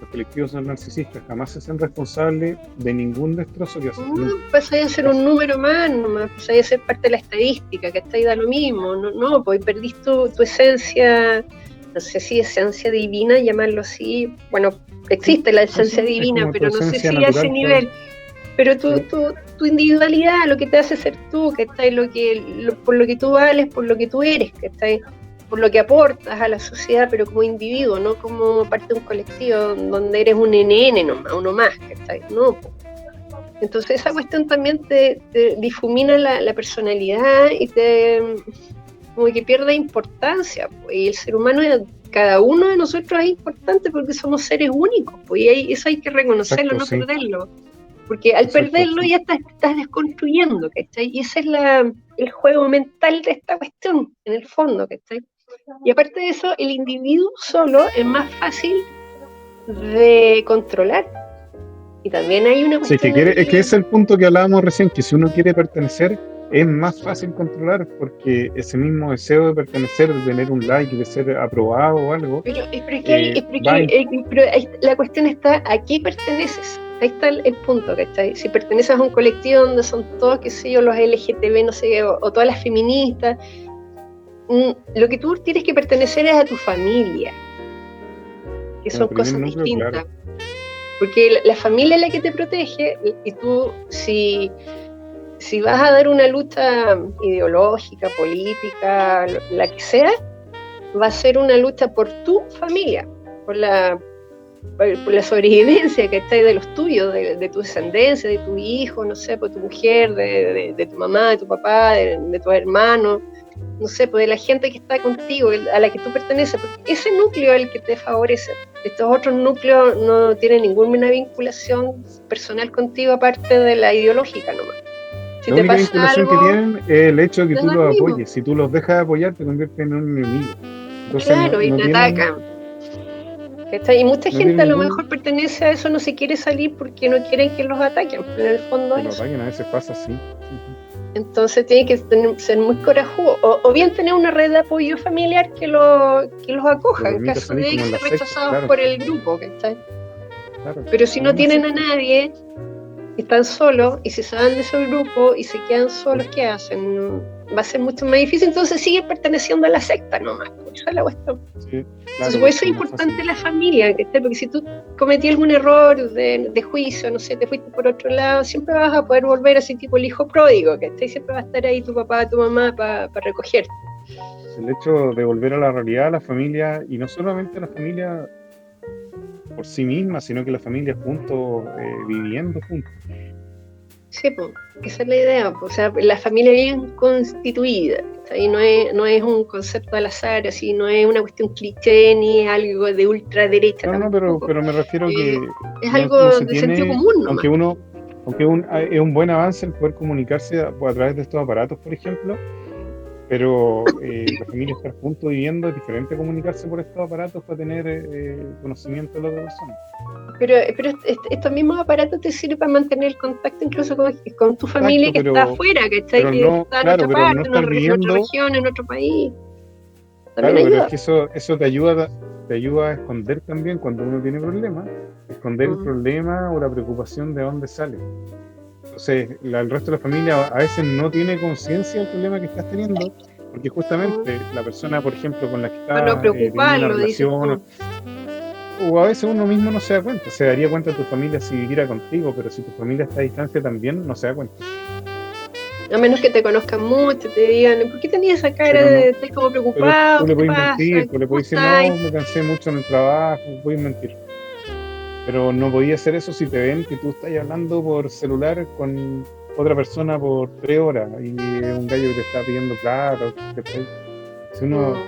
Los colectivos son narcisistas, jamás se hacen responsables de ningún destrozo que hacen. No, pasáis a ser un número más, nomás, pasáis a ser parte de la estadística, que está ahí da lo mismo. No, pues perdiste tu esencia, no sé si esencia divina, llamarlo así. Bueno, existe la esencia divina, pero no sé si a ese nivel. Pero tu individualidad, lo que te hace ser tú, que está por lo que tú vales, por lo que tú eres, que está por lo que aportas a la sociedad, pero como individuo, no como parte de un colectivo donde eres un NN nomás, uno más, que está no. Entonces esa cuestión también te difumina la personalidad y como que pierde importancia, pues, y el ser humano, cada uno de nosotros es importante porque somos seres únicos, pues, y eso hay que reconocerlo, no perderlo. Porque al perderlo ya estás desconstruyendo, ¿cachai? Y ese es el juego mental de esta cuestión, en el fondo, ¿cachai? Y aparte de eso, el individuo solo es más fácil de controlar. Y también hay una cuestión... Sí, es que ese es el punto que hablábamos recién, que si uno quiere pertenecer, es más fácil controlar porque ese mismo deseo de pertenecer, de tener un like, de ser aprobado o algo, Pero es que hay, va en... la cuestión está, ¿a qué perteneces? Ahí está el punto, ¿cachai? Si perteneces a un colectivo donde son todos, qué sé yo, los LGTB, no sé, o todas las feministas, lo que tú tienes que pertenecer es a tu familia, que como son primer cosas núcleo, claro. distintas. Porque la familia es la que te protege y tú, si vas a dar una lucha ideológica, política, la que sea, va a ser una lucha por tu familia, por la sobrevivencia que está ahí de los tuyos, de tu descendencia, de tu hijo, no sé, por tu mujer, de tu mamá, de tu papá, de tus hermanos, no sé, pues de la gente que está contigo, a la que tú perteneces, porque ese núcleo es el que te favorece. Estos otros núcleos no tienen ninguna vinculación personal contigo aparte de la ideológica nomás. Si La te única pasa vinculación que algo, tienen es el hecho de que les tú da lo los mismo. apoyes. Si tú los dejas de apoyar, te conviertes en un enemigo. Entonces Claro, y no te tienen, atacan. ¿Cachai? Y mucha no tienen gente a lo ningún... mejor pertenece a eso, no se quiere salir porque no quieren que los ataquen, pero en el fondo que es lo eso. ataquen, a veces pasa así. Entonces tiene que ser muy corajudo, o bien tener una red de apoyo familiar que los Lo acoja en permite caso salir de como en ser las sectas, rechazados claro, por el grupo, ¿cachai? claro, Pero si como no una tienen a secta. nadie, están solos, y si se van de ese grupo y se quedan solos, ¿qué hacen? Va a ser mucho más difícil, entonces siguen perteneciendo a la secta nomás, pues, esa es la cuestión. Sí, Entonces, claro, por eso porque es es más fácil. importante la familia, ¿cachai? Porque si tú cometí algún error de juicio, no sé, te fuiste por otro lado, siempre vas a poder volver así tipo el hijo pródigo, ¿cachai? Siempre va a estar ahí tu papá, tu mamá para recogerte. El hecho de volver a la realidad, a la familia, y no solamente la familia por sí misma, sino que la familia juntos, viviendo juntos. Sí, pues, esa es la idea, pues, o sea, la familia bien constituida, ¿cachai? No es un concepto al azar, así, no es una cuestión cliché ni es algo de ultraderecha No, no, tampoco. pero me refiero Eh, que es no algo se de sentido tiene, común nomás. es un buen avance el poder comunicarse a través de estos aparatos, por ejemplo, pero la familia estar juntos viviendo es diferente a comunicarse por estos aparatos para tener conocimiento de la otra persona. Pero estos mismos aparatos te sirven para mantener el contacto incluso con tu familia Exacto, que está afuera, ¿cachai? pero Que no, está en claro, otra pero no parte, estar en otra viviendo, región, en otro país. También claro, pero es ayuda. que eso te ayuda a esconder también cuando uno tiene problemas, esconder el Mm, problema o la preocupación de dónde sale. Entonces, el resto de la familia a veces no tiene conciencia del problema que estás teniendo, porque mm. justamente la persona, por ejemplo, con la que Para no estás teniendo una preocuparlo, dices relación, tú. o a veces uno mismo no se da cuenta, se daría cuenta tu familia si viviera contigo, pero si tu familia está a distancia también no se da cuenta. A menos que te conozcan mucho, te digan, ¿por qué tenías esa cara Pero de no, estar como pero preocupado? tú ¿Qué le te puedes pasa? mentir, tú le ¿Cómo puedes decir, estás? no, me cansé mucho en el trabajo, puedes mentir. Pero no podía hacer eso si te ven que tú estás hablando por celular con otra persona por 3 horas y un gallo que te está pidiendo plata. ¿Cachai? Si uno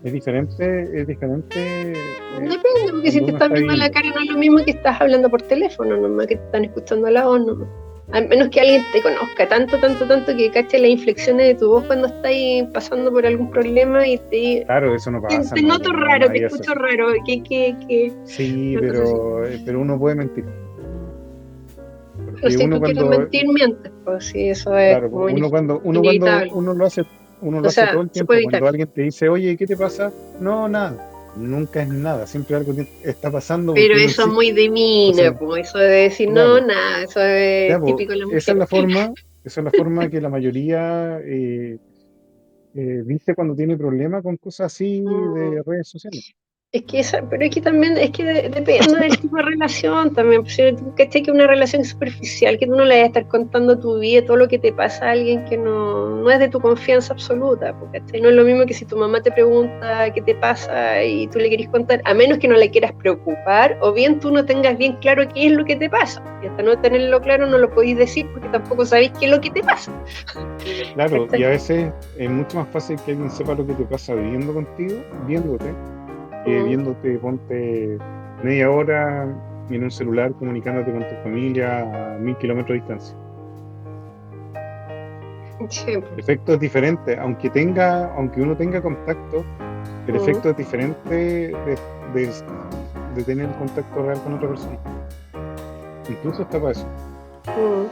Mm. es diferente Depende, porque si cuando te uno están está viendo la viviendo. cara no es lo mismo que estás hablando por teléfono, nomás que te están escuchando a la voz, nomás. A menos que alguien te conozca tanto, tanto, tanto que cache las inflexiones de tu voz cuando estás pasando por algún problema y Claro, eso no pasa, te no, noto pues no, raro, te nadie hace escucho eso. raro, que, Sí, una cosa así. pero uno puede mentir, Bueno, porque si uno tú quieres cuando, mentir, mientes, pues sí, eso es claro, como cuando inevitable. uno O lo hace todo sea, el se puede tiempo. evitar. Cuando alguien te dice, oye, ¿qué te pasa? No, nada. Nunca es nada, siempre algo está pasando Pero porque uno eso es insiste. muy de mina, Entonces, pues, eso de decir no, claro, nada, eso ya, es pues, típico de la esa es mujer. la forma, esa es la forma que la mayoría dice cuando tiene problemas con cosas así Mm. de redes sociales. Pero es que también, depende del tipo de relación también. Pues, si tú cachai que una relación superficial, que tú no le vas a estar contando tu vida, todo lo que te pasa a alguien que no es de tu confianza absoluta, pues, ¿cachai? No es lo mismo que si tu mamá te pregunta qué te pasa y tú le querés contar, a menos que no le quieras preocupar, o bien tú no tengas bien claro qué es lo que te pasa. Y hasta no tenerlo claro no lo podéis decir porque tampoco sabéis qué es lo que te pasa. Claro, y ¿Cachai? a veces es mucho más fácil que alguien sepa lo que te pasa viviendo contigo, viéndote, que Mm, viéndote, ponte media hora en un celular comunicándote con tu familia a 1000 kilómetros de distancia. sí, El efecto es diferente, aunque uno tenga contacto, el mm, efecto es diferente de tener contacto real con otra persona. Incluso está para eso. mm.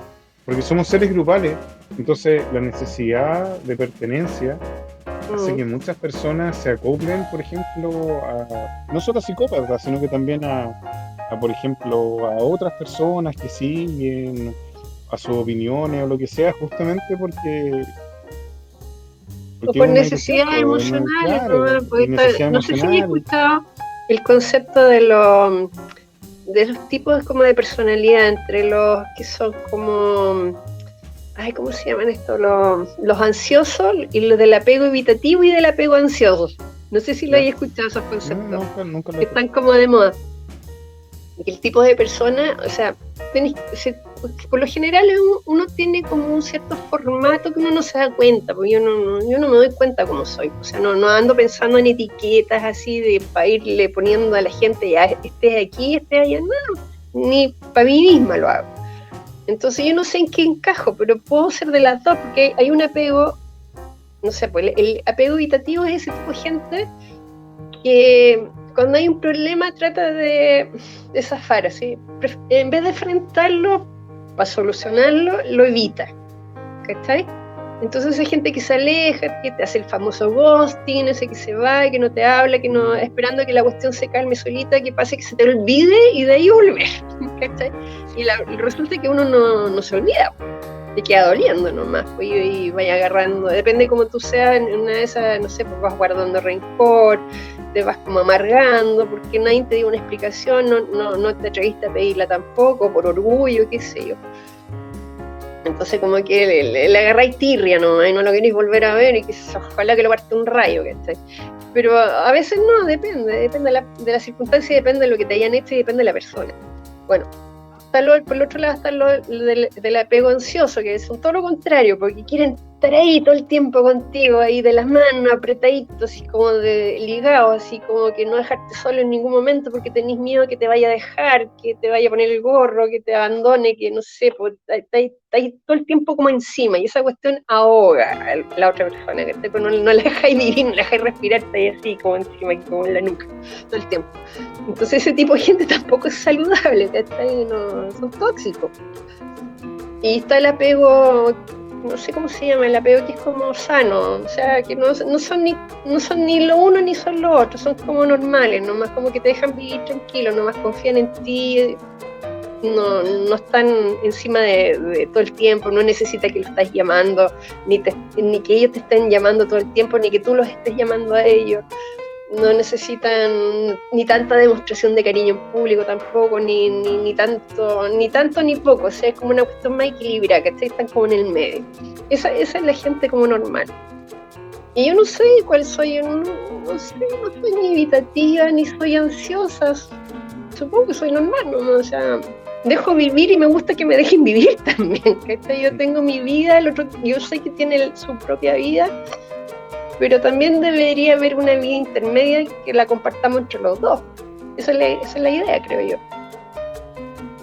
porque somos seres grupales, entonces la necesidad de pertenencia hace que muchas personas se acoplen, por ejemplo, no solo a psicópatas, sino que también por ejemplo, a otras personas que siguen, a sus opiniones o lo que sea, justamente porque o por es una ilusión, necesidades emocionales, claro, necesidad no sé si he emocional. escuchado el concepto de los tipos como de personalidad, entre los que son como, ¿cómo se llaman esto? Los ansiosos y los del apego evitativo y del apego ansioso. No sé si lo hayas escuchado esos conceptos. Nunca lo que están como de moda. Y el tipo de persona, o sea, por lo general uno tiene como un cierto formato que uno no se da cuenta, porque yo no me doy cuenta cómo soy, o sea, no ando pensando en etiquetas así para irle poniendo a la gente, ya estés aquí, estés allá, no, ni para mí misma lo hago. Entonces yo no sé en qué encajo, pero puedo ser de las dos, porque hay un apego, no sé, pues el apego evitativo es ese tipo de gente que cuando hay un problema trata de zafar, así. En vez de enfrentarlo para solucionarlo, lo evita, ¿cachai? Entonces hay gente que se aleja, que te hace el famoso ghosting, ese que se va, que no te habla, que no, esperando que la cuestión se calme solita, que pase que se te olvide y de ahí volver, ¿cachai? Y resulta que uno no se olvida, te queda doliendo nomás, pues, y vaya agarrando, depende como tú seas, en una de esas, no sé, pues vas guardando rencor, te vas como amargando, porque nadie te dio una explicación, no te atreviste a pedirla tampoco, por orgullo, qué sé yo. Entonces como que le agarráis tirria nomás y no lo queréis volver a ver y que ojalá que lo parte un rayo, ¿cachai? Pero a veces no, depende de la circunstancia, depende de lo que te hayan hecho y depende de la persona. Bueno, por el otro lado está lo del apego ansioso, que son todo lo contrario, porque quieren estar ahí todo el tiempo contigo, ahí de las manos, apretaditos, así como ligados, así como que no dejarte solo en ningún momento porque tenés miedo que te vaya a dejar, que te vaya a poner el gorro, que te abandone, que no sé, pues estáis todo el tiempo como encima, y esa cuestión ahoga a la otra persona, que no la dejáis vivir, no la dejáis respirar, estáis así como encima, como en la nuca, todo el tiempo. Entonces ese tipo de gente tampoco es saludable, no, son tóxicos. Y está el apego, no sé cómo se llama, el apego que es como sano, o sea, que no son ni lo uno ni son lo otro, son como normales, nomás como que te dejan vivir tranquilo, nomás confían en ti, no están encima de todo el tiempo, no necesita que lo estás llamando, ni que ellos te estén llamando todo el tiempo, ni que tú los estés llamando a ellos. No necesitan ni tanta demostración de cariño en público tampoco, ni tanto ni poco, o sea, es como una cuestión más equilibrada, que están como en el medio. Esa es la gente como normal. Y yo no sé cuál soy, yo no sé, no soy ni evitativa, ni soy ansiosa, supongo que soy normal, ¿no? O sea, dejo vivir y me gusta que me dejen vivir también, ¿cachai? Yo tengo mi vida, el otro, yo sé que tiene su propia vida, pero también debería haber una vida intermedia que la compartamos entre los dos. Esa es la idea, creo yo.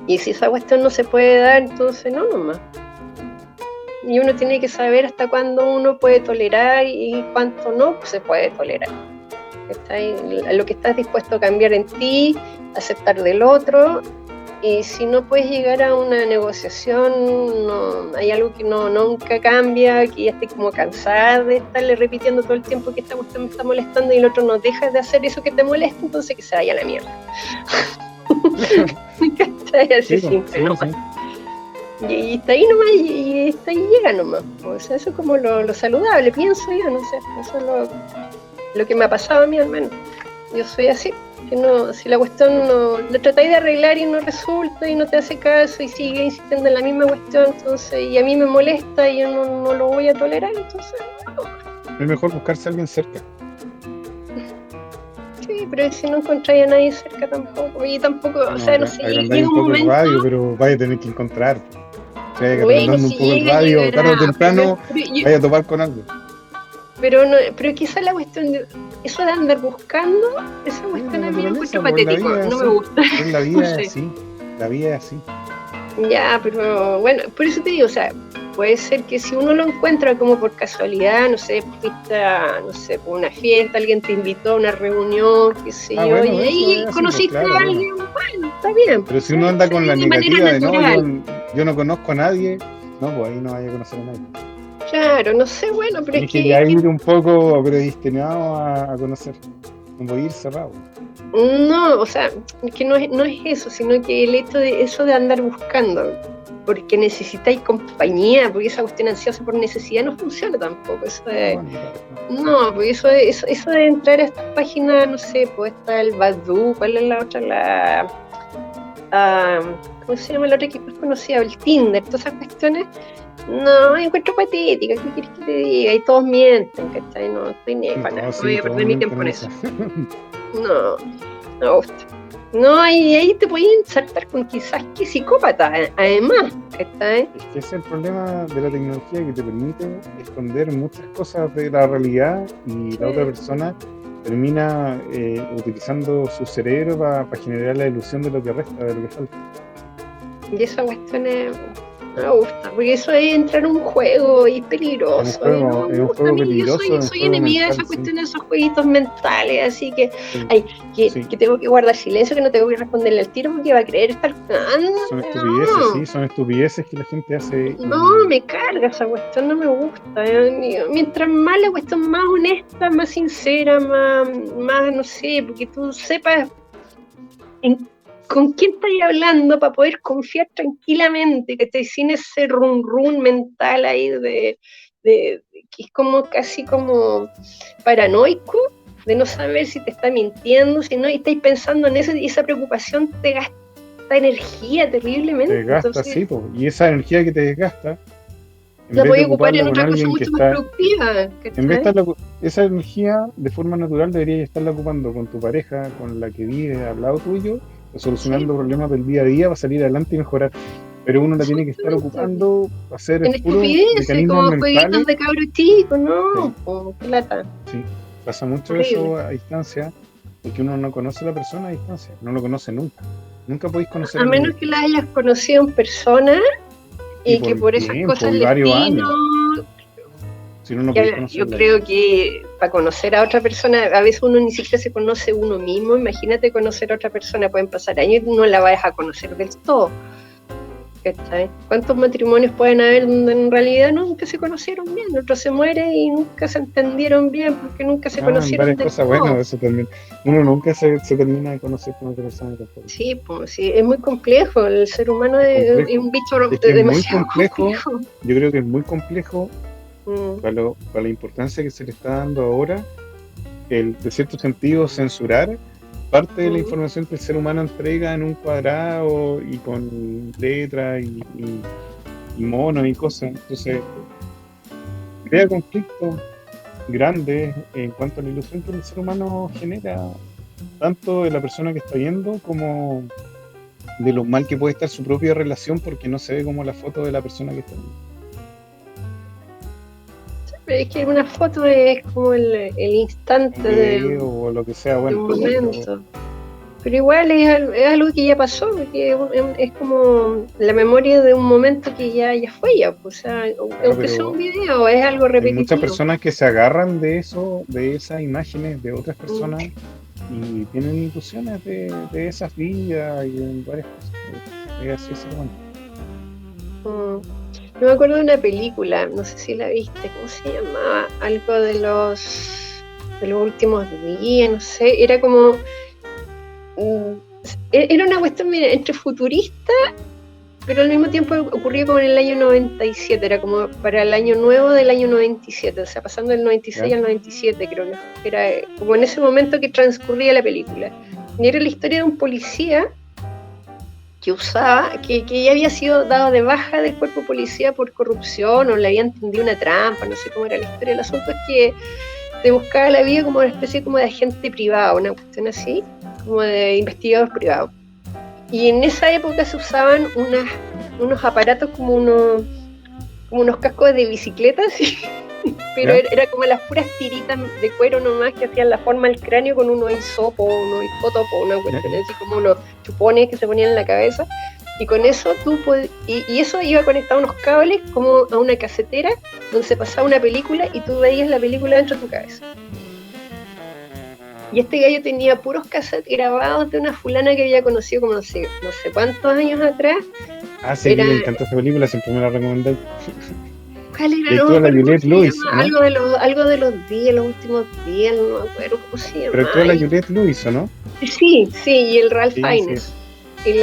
Y si esa cuestión no se puede dar, entonces no nomás. Y uno tiene que saber hasta cuándo uno puede tolerar y cuánto no se puede tolerar. Lo que estás dispuesto a cambiar en ti, aceptar del otro. Y si no puedes llegar a una negociación, hay algo que nunca cambia, que ya estés como cansada de estarle repitiendo todo el tiempo que esta cuestión me está molestando y el otro no deja de hacer eso que te molesta, entonces que se vaya a la mierda. Así simple, ¿no? Y está ahí nomás, y está ahí llega nomás. O sea, eso es como lo saludable, pienso yo, no sé. Eso es lo que me ha pasado a mí al menos. Yo soy así. Si la cuestión lo tratáis de arreglar y no resulta y no te hace caso y sigue insistiendo en la misma cuestión, entonces, y a mí me molesta y yo no lo voy a tolerar, entonces no. Es mejor buscarse a alguien cerca. Sí, pero si no encontráis a nadie cerca tampoco, y tampoco, o sea, no sé, llega un momento... el radio, pero vaya a tener que encontrar. O sea, que bueno, un poco el radio, tarde o temprano, vaya a topar con algo. Pero quizá la cuestión de eso de andar buscando, esa cuestión a mí me encuentro patético, no me gusta. Pero la vida es así, la vida es así. Ya, pero bueno, por eso te digo, o sea, puede ser que si uno lo encuentra como por casualidad, no sé, fuiste a, no sé, por una fiesta, alguien te invitó a una reunión, qué sé yo, bueno, y ahí conociste a alguien, bueno, está bien. Pero si uno anda con la negativa de no, yo no conozco a nadie, No, pues ahí no vaya a conocer a nadie. Claro, no sé, bueno, pero Tienes que ya ir un poco predestinado a conocer. No voy a ir cerrado. no, o sea, que no es eso, sino que el hecho de eso de andar buscando, porque necesitáis compañía, porque esa cuestión ansiosa por necesidad no funciona tampoco. Eso de, Bueno, claro, no, porque eso de entrar a estas páginas, no sé, pues está el Badoo, ¿cuál es la otra? Ah, ¿cómo se llama la otra que es conocida? El Tinder, todas esas cuestiones. No, encuentro patética, ¿qué quieres que te diga? Y todos mienten, ¿cachai? No estoy ni ahí para nada, no, no voy sí, a todos perder mi mienten tiempo en en eso. eso. No, no me gusta. No, y ahí te puedes insertar con quizás que psicópata, además, ¿cachai? Es que ese es el problema de la tecnología, que te permite esconder muchas cosas de la realidad y la otra persona termina utilizando su cerebro para generar la ilusión de lo que resta, de lo que falta. Y esa cuestión no me gusta, porque eso es entrar en un juego y es peligroso, y no Es me un gusta a juego mí, yo peligroso, soy, es un soy juego enemiga de mental, esa sí. cuestión de esos jueguitos mentales, así que, Sí, ay, sí. que tengo que guardar silencio, que no tengo que responderle al tiro porque va a creer estar... Son estupideces, No, sí, son estupideces que la gente hace no, me carga esa cuestión, no me gusta. Mientras más la cuestión más honesta, más sincera, más no sé, porque tú sepas con quién estás hablando para poder confiar tranquilamente, que te sin ese run mental ahí que es como casi como paranoico, de no saber si te está mintiendo, si no, y estáis pensando en eso, y esa preocupación te gasta energía terriblemente. te desgasta, Entonces, sí, po. Y esa energía que te desgasta, en la vez de podéis ocupar ocuparla en con otra cosa alguien que mucho más está, productiva, en vez de ¿cachai? esa energía de forma natural deberías estarla ocupando con tu pareja, con la que vives al lado tuyo, Sí, solucionando problemas del día a día para salir adelante y mejorar. Pero uno la tiene que estar exactamente. ocupando para hacer En puros estupideces, mecanismos como jueguitos mentales. de cabros chicos, Sí, no, qué lata, sí. Pasa mucho horrible. eso a distancia, porque uno no conoce a la persona a distancia, no lo conoce nunca. Nunca podéis conocer A a alguien a menos que la distancia. hayas conocido en persona Y y que por por esas tiempo, cosas y les varios vino, años, si no, no podéis que yo conocerla a creo distancia. que para conocer a otra persona, a veces uno ni siquiera se conoce uno mismo, imagínate conocer a otra persona, pueden pasar años y no la vas a conocer del todo. ¿Cachai? ¿Cuántos matrimonios pueden haber donde en realidad nunca se conocieron bien? Otro se muere y nunca se entendieron bien porque nunca se En conocieron varias del cosas, bueno, todo. eso también. Uno nunca se termina de conocer con otra persona tampoco. Sí, pues sí, es muy complejo. El ser humano Es es complejo. un bicho Es que es muy demasiado complejo, complejo. yo creo que es muy complejo Mm, para la importancia que se le está dando ahora, el, de cierto sentido, censurar parte de la mm. información que el ser humano entrega en un cuadrado y con letras y monos y cosas. Entonces, crea conflictos grandes en cuanto a la ilusión que el ser humano genera, tanto de la persona que está viendo como de lo mal que puede estar su propia relación porque no se ve como la foto de la persona que está viendo. Pero es que una foto es como el Un instante video o lo que sea, de bueno, un pero momento. Pero igual es algo que ya pasó, porque es como la memoria de un momento que ya fue ya. Pues, o sea, claro, aunque sea un pero video, es algo hay muchas repetitivo. personas que se agarran de eso, de esas imágenes de otras Mm, personas y tienen ilusiones de esas vidas y en varias cosas. Es así, ser humano. mm. Yo me acuerdo de una película, no sé si la viste, ¿cómo se llamaba? Algo de los últimos días, no sé, era como, mm, era una cuestión mira, entre futurista, pero al mismo tiempo ocurría como en el año 97, era como para el año nuevo del año 97, o sea, pasando del 96 ¿Ya? al 97, creo que era como en ese momento que transcurría la película. Y era la historia de un policía que ya había sido dado de baja del cuerpo de policía por corrupción o le habían tendido una trampa, no sé cómo era la historia. El asunto es que se buscaba la vida como una especie como de agente privado, una cuestión así, como de investigador privado. Y en esa época se usaban unos aparatos como unos cascos de bicicletas, pero ¿Ya? era como las puras tiritas de cuero nomás que hacían la forma del cráneo con unos hisopos, unos hipotopos, una ¿Ya? cuestión así como unos chupones que se ponían en la cabeza. Y con eso y eso iba conectado a unos cables como a una casetera donde se pasaba una película y tú veías la película dentro de tu cabeza. Y este gallo tenía puros cassettes grabados de una fulana que había conocido como no sé cuántos años atrás, Ah, sí, a mí Era, me encanta esa película, siempre me la recomendé. ¿cuál Y era? No me actúa la acuerdo cómo Juliette se Lewis, llama. ¿o no? Algo de los días, los últimos días, no me acuerdo cómo se Pero llama. actúa la Juliette Lewis, ¿o no? Sí, sí, y el Ralph Sí, sí, Fiennes. Y sí,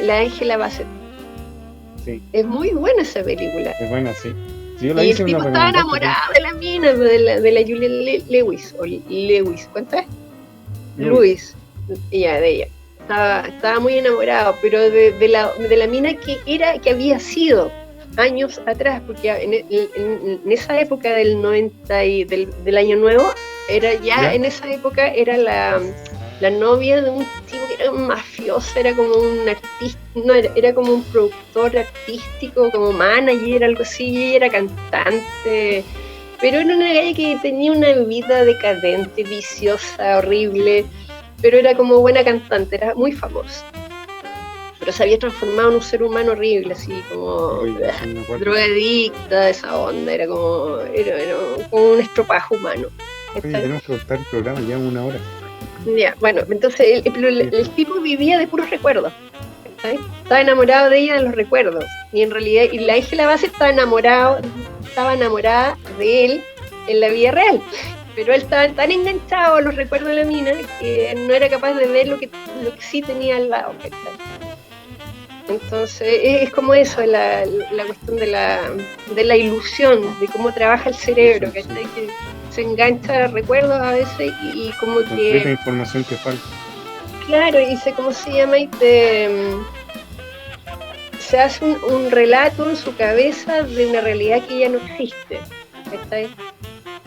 la Angela Bassett. sí. Es muy buena esa película. Es buena, sí. Si yo la Y el hice, me la tipo estaba recomendaste tú. enamorado de la mina, de la Julia Lewis, o Lewis, ¿cuánto es? Lewis. Luis, ya, de ella. Estaba muy enamorado, pero de la mina que había sido años atrás, porque en esa época del 90 y del año nuevo, ¿Ya? en esa época era la novia de un tipo que era un mafioso, era como un artista, no, era como un productor artístico, como manager, algo así, y ella era cantante, pero era una galla que tenía una vida decadente, viciosa, horrible, pero era como buena cantante, era muy famosa. Pero se había transformado en un ser humano horrible, así como Oye, sí, me acuerdo. drogadicta, esa onda, era como un estropajo humano. Oye, ¿Cachai? tenemos que cortar el programa, ya 1 hora. Ya, bueno, entonces el tipo vivía de puros recuerdos. ¿Cachai? Estaba enamorado de ella de los recuerdos. Y en realidad, y la Ángela Bassett estaba enamorada de él en la vida real. Pero él estaba tan enganchado a los recuerdos de la mina que no era capaz de ver lo que sí tenía al lado. ¿Cachai? Entonces, es como eso, la cuestión de la ilusión, de cómo trabaja el cerebro, Sí, sí. ¿cachai? Que se engancha a recuerdos a veces y como Completa que, información que falta. claro, y ¿cómo se llama? Se hace un relato en su cabeza de una realidad que ya no existe, ¿cachai?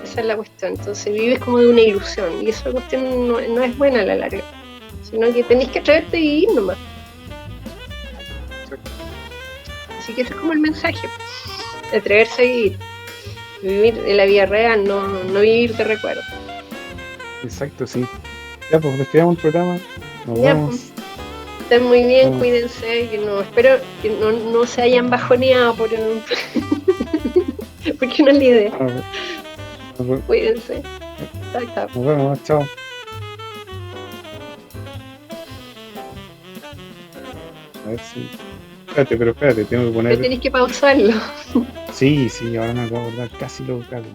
Esa es la cuestión. Entonces vives como de una ilusión y esa cuestión no es buena a la larga, sino que tenés que atreverte y ir nomás. Así que ese es como el mensaje, atreverse a vivir en la vida real, no vivir de recuerdo. Exacto, sí. Ya, pues despedamos el programa. Nos Ya, pues, vemos. estén muy bien, Vamos. cuídense, espero que no se hayan bajoneado porque no es la idea. Ah, Nos Cuídense. Chao, chao. nos vemos, chao. A ver si. Espérate, tengo que Que poner. tenéis que pausarlo. Sí, sí, ahora me acabo de acordar, casi lo cago.